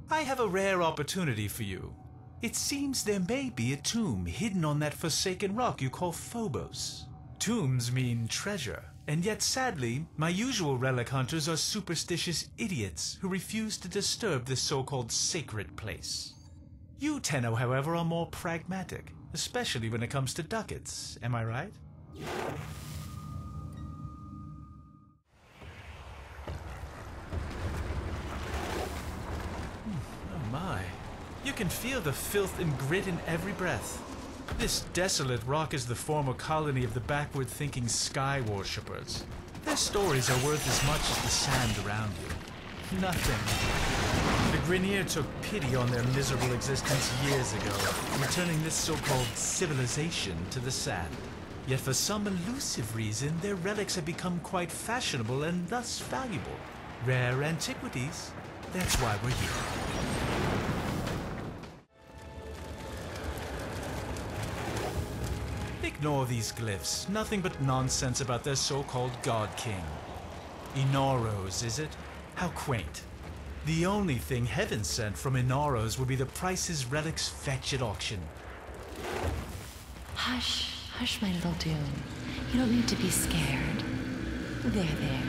I have a rare opportunity for you. It seems there may be a tomb hidden on that forsaken rock you call Phobos. Tombs mean treasure, and yet sadly, my usual relic hunters are superstitious idiots who refuse to disturb this so-called sacred place. You, Tenno, however, are more pragmatic, especially when it comes to ducats, am I right? Oh my. You can feel the filth and grit in every breath. This desolate rock is the former colony of the backward-thinking sky worshippers. Their stories are worth as much as the sand around you. Nothing. The Grineer took pity on their miserable existence years ago, returning this so-called civilization to the sand. Yet for some elusive reason, their relics have become quite fashionable and thus valuable. Rare antiquities. That's why we're here. Ignore these glyphs. Nothing but nonsense about their so-called God King. Inaros, is it? How quaint. The only thing heaven sent from Inaros would be the prices relics fetch at auction. Hush, hush, my little Doom. You don't need to be scared. There.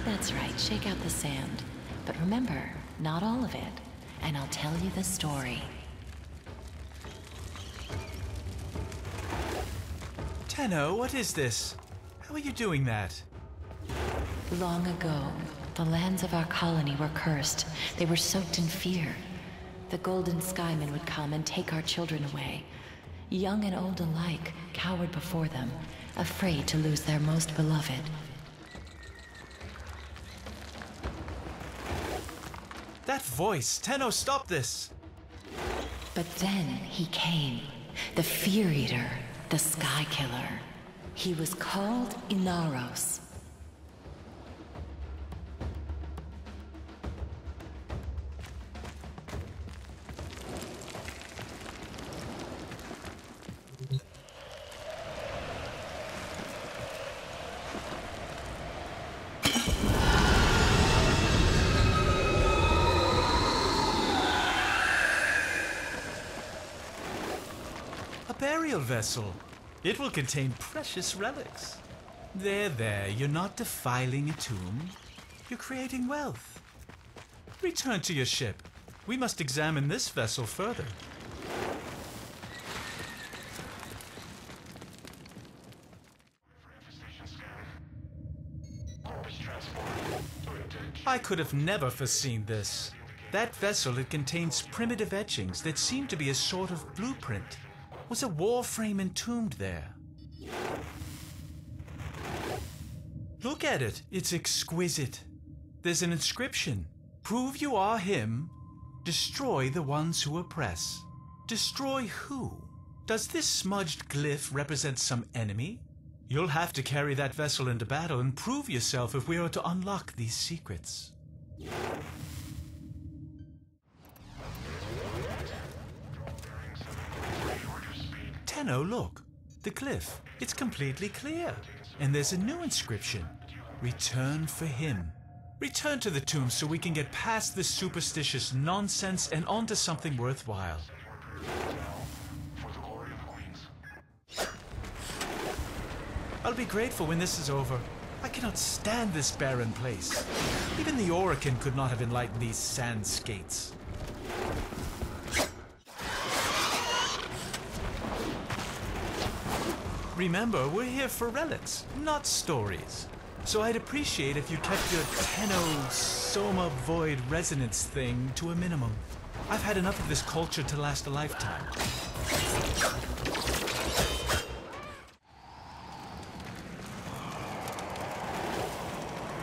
That's right, shake out the sand. But remember, not all of it. And I'll tell you the story. Tenno, what is this? How are you doing that? Long ago, the lands of our colony were cursed. They were soaked in fear. The Golden Skymen would come and take our children away. Young and old alike cowered before them, afraid to lose their most beloved. That voice! Tenno, stop this! But then he came, the Fear Eater, the Sky Killer. He was called Inaros. Burial vessel. It will contain precious relics. There, you're not defiling a tomb. You're creating wealth. Return to your ship. We must examine this vessel further. I could have never foreseen this. That vessel, it contains primitive etchings that seem to be a sort of blueprint. Was a Warframe entombed there? Look at it. It's exquisite. There's an inscription. Prove you are him. Destroy the ones who oppress. Destroy who? Does this smudged glyph represent some enemy? You'll have to carry that vessel into battle and prove yourself if we are to unlock these secrets. Tenno, look. The glyph. It's completely clear. And there's a new inscription. Return for him. Return to the tomb so we can get past this superstitious nonsense and onto something worthwhile. I'll be grateful when this is over. I cannot stand this barren place. Even the Oracle could not have enlightened these sand skates. Remember, we're here for relics, not stories. So I'd appreciate if you kept your Tenno Soma Void resonance thing to a minimum. I've had enough of this culture to last a lifetime.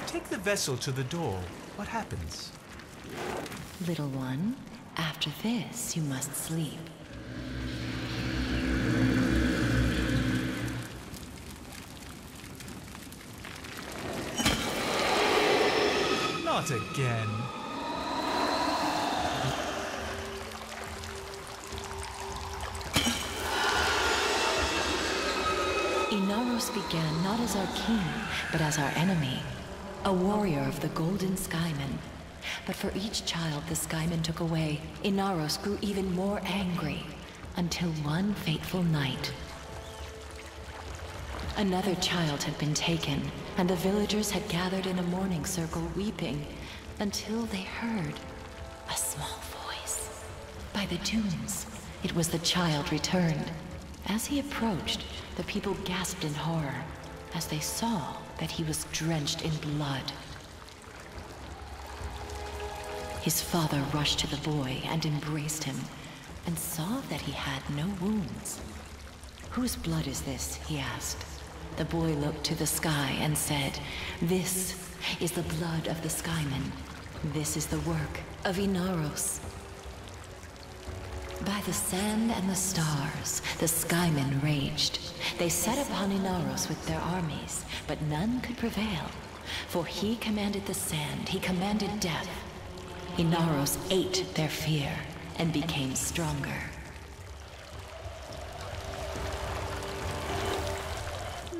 Take the vessel to the door. What happens? Little one, after this you must sleep. Not again. Inaros began not as our king, but as our enemy. a warrior of the Golden Skymen. But for each child the Skymen took away, Inaros grew even more angry, until one fateful night. Another child had been taken, and the villagers had gathered in a mourning circle weeping, until they heard a small voice. By the dunes, it was the child returned. As he approached, the people gasped in horror, as they saw that he was drenched in blood. His father rushed to the boy and embraced him, and saw that he had no wounds. "Whose blood is this?" he asked. The boy looked to the sky and said, "This is the blood of the Skymen. This is the work of Inaros." By the sand and the stars, the Skymen raged. They set upon Inaros with their armies, but none could prevail. For he commanded the sand, he commanded death. Inaros ate their fear and became stronger.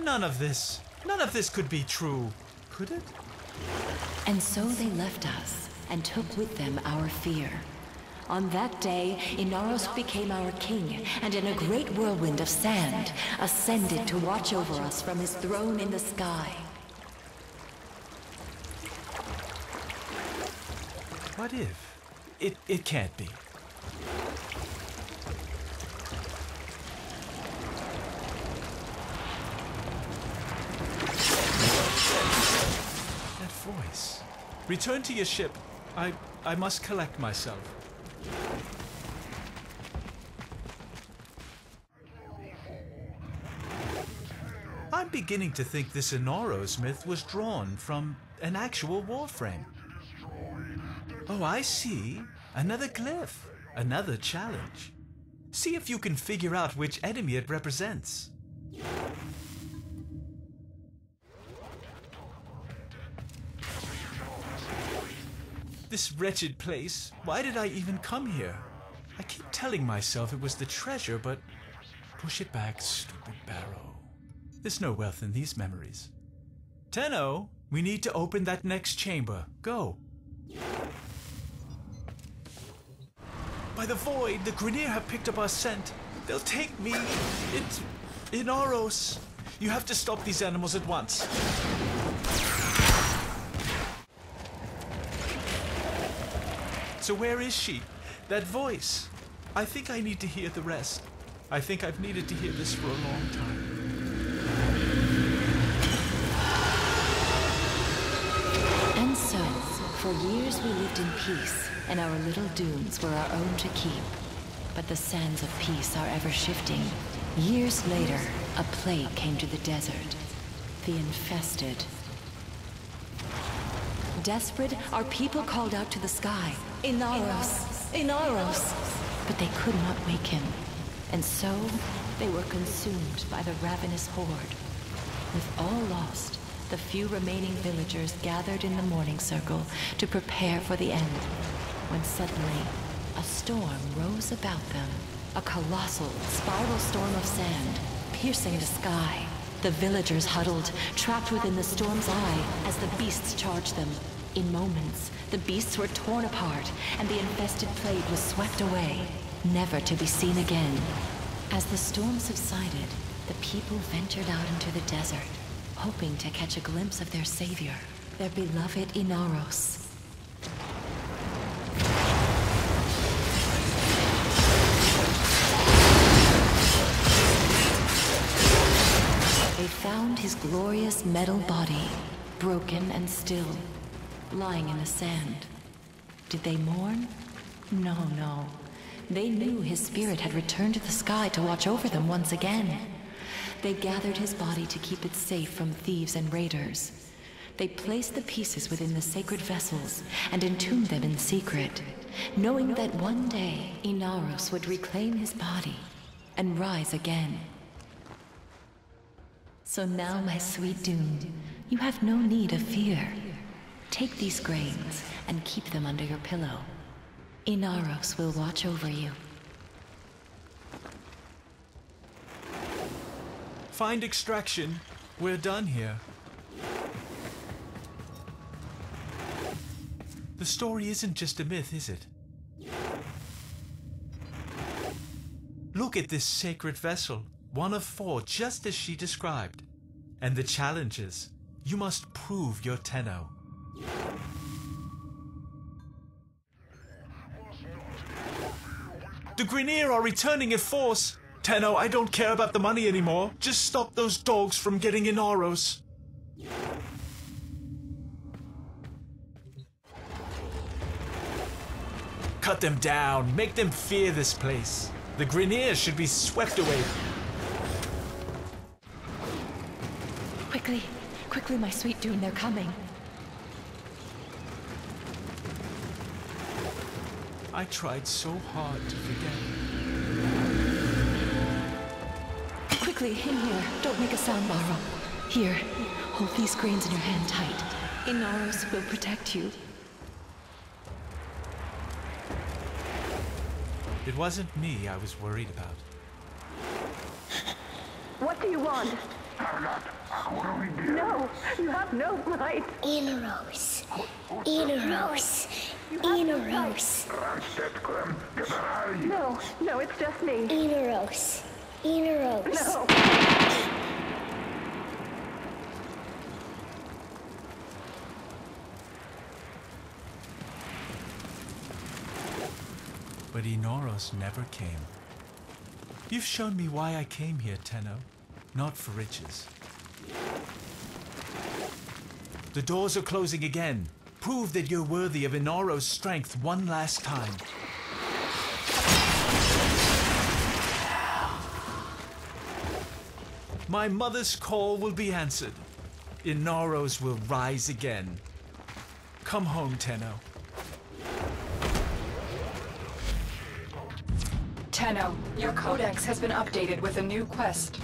None of this could be true, could it? And so they left us and took with them our fear. On that day, Inaros became our king, and in a great whirlwind of sand, ascended to watch over us from his throne in the sky. What if? It can't be. That voice. Return to your ship. I must collect myself. I'm beginning to think this Inaros myth was drawn from an actual Warframe. Oh, I see. Another glyph. Another challenge. See if you can figure out which enemy it represents. This wretched place. Why did I even come here? I keep telling myself it was the treasure, but push it back, stupid Baro. There's no wealth in these memories. Tenno, we need to open that next chamber. Go. By the void, the Grineer have picked up our scent. They'll take me into Inaros. You have to stop these animals at once. So where is she? That voice. I think I need to hear the rest. I think I've needed to hear this for a long time. And so, for years we lived in peace, and our little dunes were our own to keep. But the sands of peace are ever shifting. Years later, a plague came to the desert. The infested. Desperate, our people called out to the sky, "Inaros! Inaros!" But they could not wake him. And so, they were consumed by the ravenous horde. With all lost, the few remaining villagers gathered in the mourning circle to prepare for the end, when suddenly, a storm rose about them. A colossal, spiral storm of sand, piercing the sky. The villagers huddled, trapped within the storm's eye, as the beasts charged them. In moments, the beasts were torn apart, and the infested plague was swept away, never to be seen again. As the storm subsided, the people ventured out into the desert, hoping to catch a glimpse of their savior, their beloved Inaros. They found his glorious metal body, broken and still, lying in the sand. Did they mourn? No, no. They knew his spirit had returned to the sky to watch over them once again. They gathered his body to keep it safe from thieves and raiders. They placed the pieces within the sacred vessels and entombed them in secret, knowing that one day Inaros would reclaim his body and rise again. So now, my sweet Dune, you have no need of fear. Take these grains and keep them under your pillow. Inaros will watch over you. Find extraction. We're done here. The story isn't just a myth, is it? Look at this sacred vessel, one of 4, just as she described. And the challenge is, you must prove your Tenno. The Grineer are returning in force! Tenno, I don't care about the money anymore. Just stop those dogs from getting Inaros. Cut them down. Make them fear this place. The Grineer should be swept away. Quickly, quickly, my sweet Dune, they're coming. I tried so hard to forget. Quickly, in here. Don't make a sound, Baro. Here, hold these grains in your hand tight. Inaros will protect you. It wasn't me I was worried about. What do you want? No, you have no right. Inaros. Inaros. Inaros. No, it's just me. Inaros. Inaros. No. But Inaros never came. You've shown me why I came here, Tenno. Not for riches. The doors are closing again. Prove that you're worthy of Inaros' strength one last time. My mother's call will be answered. Inaros will rise again. Come home, Tenno. Tenno, your codex has been updated with a new quest.